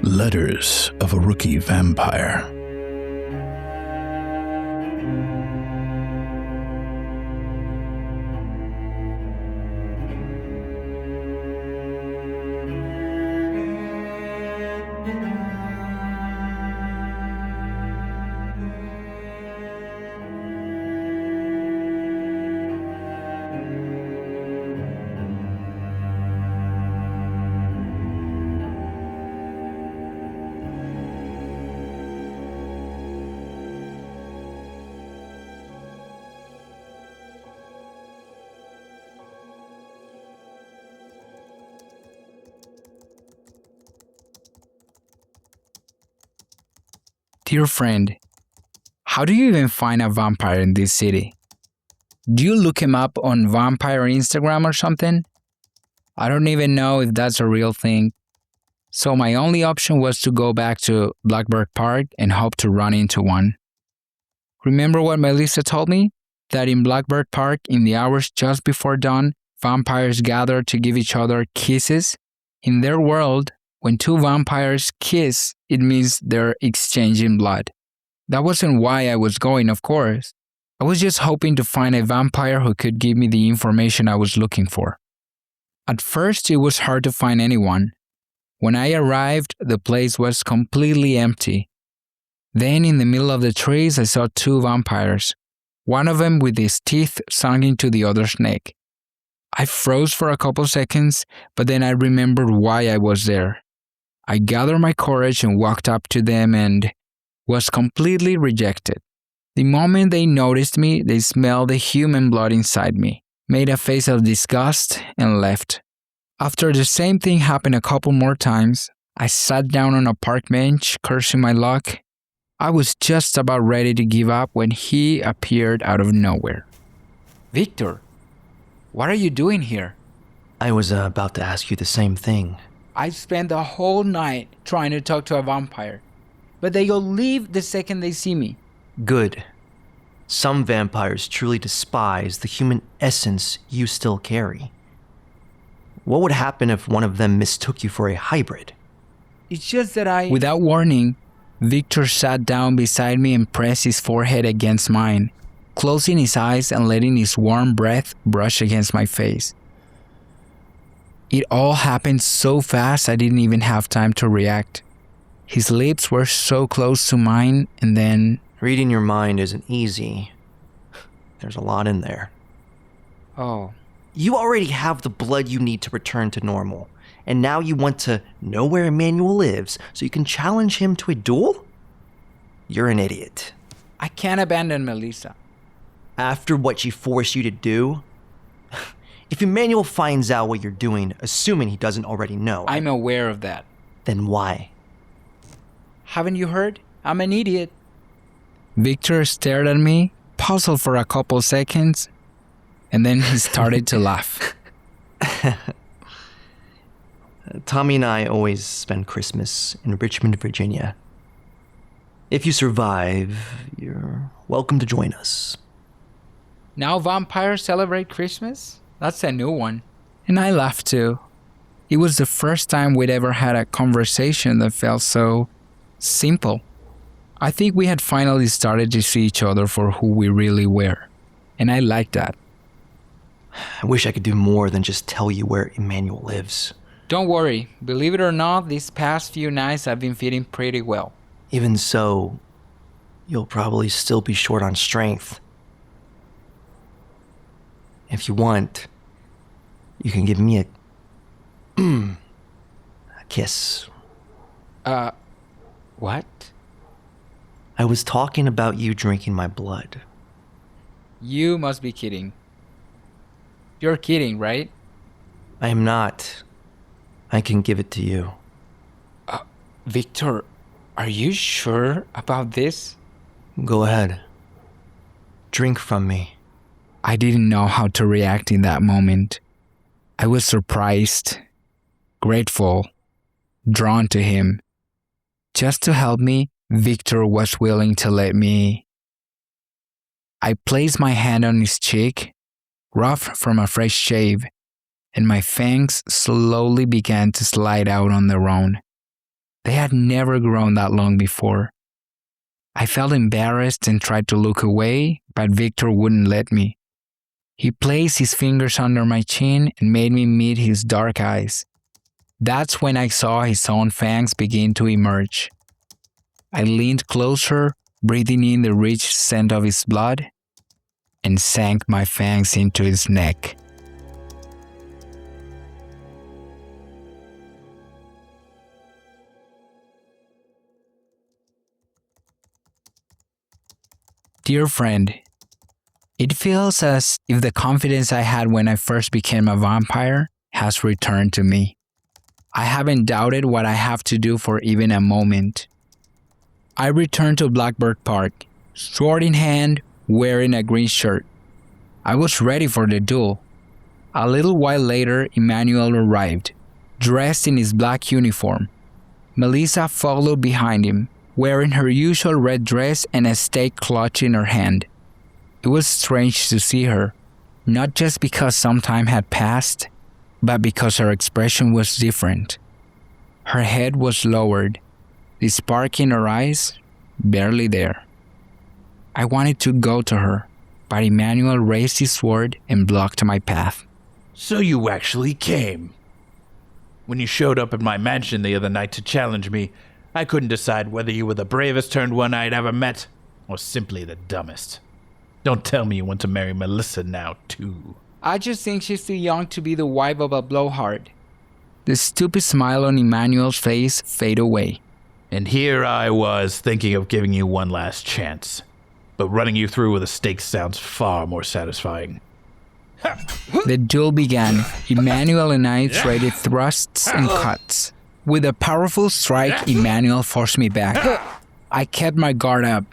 Letters of a Rookie Vampire. Dear friend, how do you even find a vampire in this city? Do you look him up on vampire Instagram or something? I don't even know if that's a real thing. So my only option was to go back to Blackbird Park and hope to run into one. Remember what Melisa told me? That in Blackbird Park, in the hours just before dawn, vampires gather to give each other kisses? In their world, when two vampires kiss, it means they're exchanging blood. That wasn't why I was going, of course. I was just hoping to find a vampire who could give me the information I was looking for. At first, it was hard to find anyone. When I arrived, the place was completely empty. Then, in the middle of the trees, I saw two vampires, one of them with his teeth sunk into the other's neck. I froze for a couple seconds, but then I remembered why I was there. I gathered my courage and walked up to them and was completely rejected. The moment they noticed me, they smelled the human blood inside me, made a face of disgust, and left. After the same thing happened a couple more times, I sat down on a park bench, cursing my luck. I was just about ready to give up when he appeared out of nowhere. Victor, what are you doing here? I was about to ask you the same thing. I spent the whole night trying to talk to a vampire, but they all leave the second they see me. Good. Some vampires truly despise the human essence you still carry. What would happen if one of them mistook you for a hybrid? It's just that Without warning, Victor sat down beside me and pressed his forehead against mine, closing his eyes and letting his warm breath brush against my face. It all happened so fast I didn't even have time to react. His lips were so close to mine, and then... Reading your mind isn't easy. There's a lot in there. Oh. You already have the blood you need to return to normal, and now you want to know where Emmanuel lives so you can challenge him to a duel? You're an idiot. I can't abandon Melisa. After what she forced you to do? If Emmanuel finds out what you're doing, assuming he doesn't already know... I'm aware of that. Then why? Haven't you heard? I'm an idiot. Victor stared at me, puzzled for a couple seconds, and then he started to laugh. Tommy and I always spend Christmas in Richmond, Virginia. If you survive, you're welcome to join us. Now vampires celebrate Christmas? That's a new one. And I laughed too. It was the first time we'd ever had a conversation that felt so simple. I think we had finally started to see each other for who we really were. And I liked that. I wish I could do more than just tell you where Emmanuel lives. Don't worry. Believe it or not, these past few nights I've been feeling pretty well. Even so, you'll probably still be short on strength. If you want, you can give me a kiss. What? I was talking about you drinking my blood. You must be kidding. You're kidding, right? I am not. I can give it to you. Victor, are you sure about this? Go ahead. Drink from me. I didn't know how to react in that moment. I was surprised, grateful, drawn to him. Just to help me, Victor was willing to let me. I placed my hand on his cheek, rough from a fresh shave, and my fangs slowly began to slide out on their own. They had never grown that long before. I felt embarrassed and tried to look away, but Victor wouldn't let me. He placed his fingers under my chin and made me meet his dark eyes. That's when I saw his own fangs begin to emerge. I leaned closer, breathing in the rich scent of his blood, and sank my fangs into his neck. Dear friend, it feels as if the confidence I had when I first became a vampire has returned to me. I haven't doubted what I have to do for even a moment. I returned to Blackbird Park, sword in hand, wearing a green shirt. I was ready for the duel. A little while later, Emmanuel arrived, dressed in his black uniform. Melisa followed behind him, wearing her usual red dress and a stake clutch in her hand. It was strange to see her, not just because some time had passed, but because her expression was different. Her head was lowered, the spark in her eyes barely there. I wanted to go to her, but Emmanuel raised his sword and blocked my path. So you actually came. When you showed up at my mansion the other night to challenge me, I couldn't decide whether you were the bravest turned one I'd ever met, or simply the dumbest. Don't tell me you want to marry Melisa now, too. I just think she's too young to be the wife of a blowhard. The stupid smile on Emmanuel's face faded away. And here I was thinking of giving you one last chance. But running you through with a stake sounds far more satisfying. The duel began. Emmanuel and I traded thrusts and cuts. With a powerful strike, Emmanuel forced me back. I kept my guard up.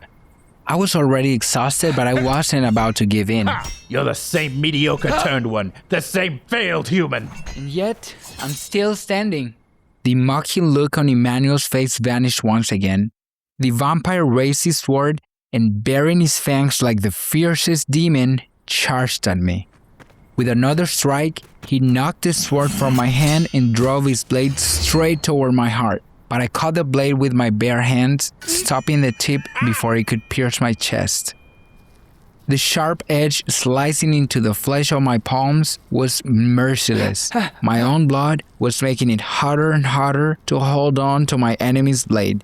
I was already exhausted, but I wasn't about to give in. You're the same mediocre turned one, the same failed human. And yet, I'm still standing. The mocking look on Emmanuel's face vanished once again. The vampire raised his sword and, baring his fangs like the fiercest demon, charged at me. With another strike, he knocked the sword from my hand and drove his blade straight toward my heart. But I caught the blade with my bare hands, stopping the tip before it could pierce my chest. The sharp edge slicing into the flesh of my palms was merciless. My own blood was making it hotter and hotter to hold on to my enemy's blade.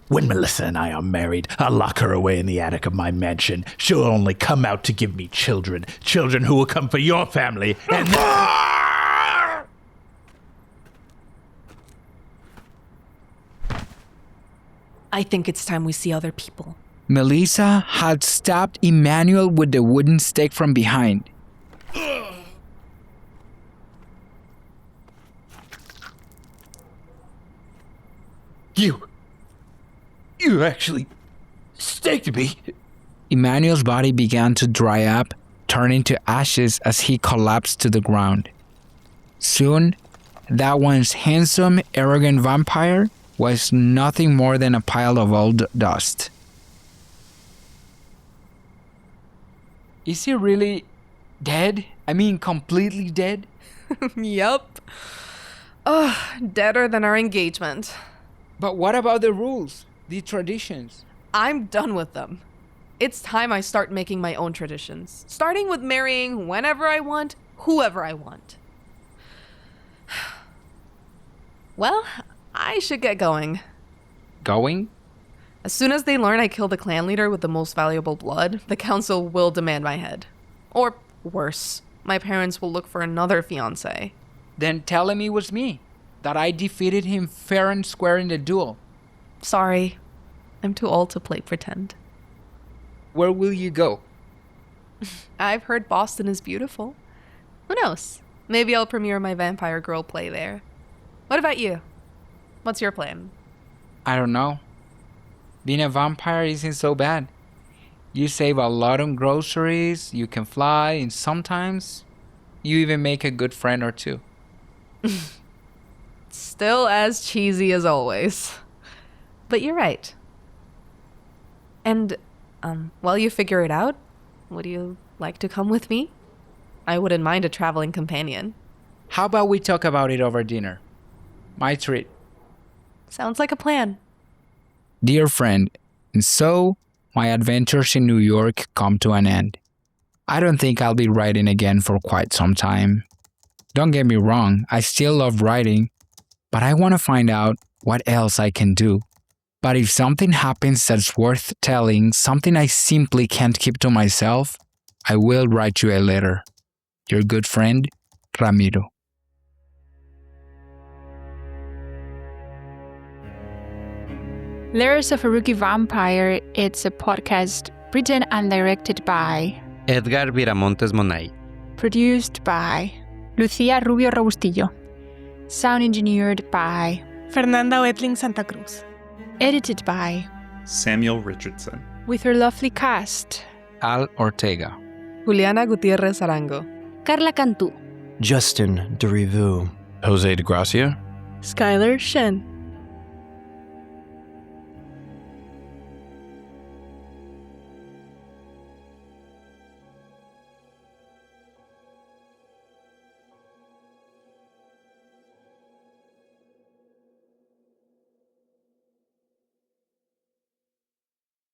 When Melisa and I are married, I'll lock her away in the attic of my mansion. She'll only come out to give me children. Children who will come for your family, and I think it's time we see other people. Melisa had stabbed Emmanuel with the wooden stake from behind. You actually staked me. Emmanuel's body began to dry up, turning to ashes as he collapsed to the ground. Soon, that once handsome, arrogant vampire was nothing more than a pile of old dust. Is he really dead? I mean, completely dead? Yup. Ugh, deader than our engagement. But what about the rules? The traditions? I'm done with them. It's time I start making my own traditions. Starting with marrying whenever I want, whoever I want. Well, I should get going. Going? As soon as they learn I killed the clan leader with the most valuable blood, the council will demand my head. Or worse, my parents will look for another fiancé. Then tell him it was me, that I defeated him fair and square in the duel. Sorry, I'm too old to play pretend. Where will you go? I've heard Boston is beautiful. Who knows? Maybe I'll premiere my Vampire Girl play there. What about you? What's your plan? I don't know. Being a vampire isn't so bad. You save a lot on groceries, you can fly, and sometimes you even make a good friend or two. Still as cheesy as always. But you're right. And, while you figure it out, would you like to come with me? I wouldn't mind a traveling companion. How about we talk about it over dinner? My treat. Sounds like a plan. Dear friend, and so my adventures in New York come to an end. I don't think I'll be writing again for quite some time. Don't get me wrong, I still love writing, but I want to find out what else I can do. But if something happens that's worth telling, something I simply can't keep to myself, I will write you a letter. Your good friend, Ramiro. Letters of a Rookie Vampire, it's a podcast written and directed by Edgar Viramontes Monay. produced by Lucía Rubio Robustillo, sound engineered by Fernanda Oetling Santa Cruz. edited by Samuel Richardson. with her lovely cast Al Ortega. Juliana Gutiérrez Arango. Carla Cantú. Justin Durivou. Jose Degracia? Skylar Shen.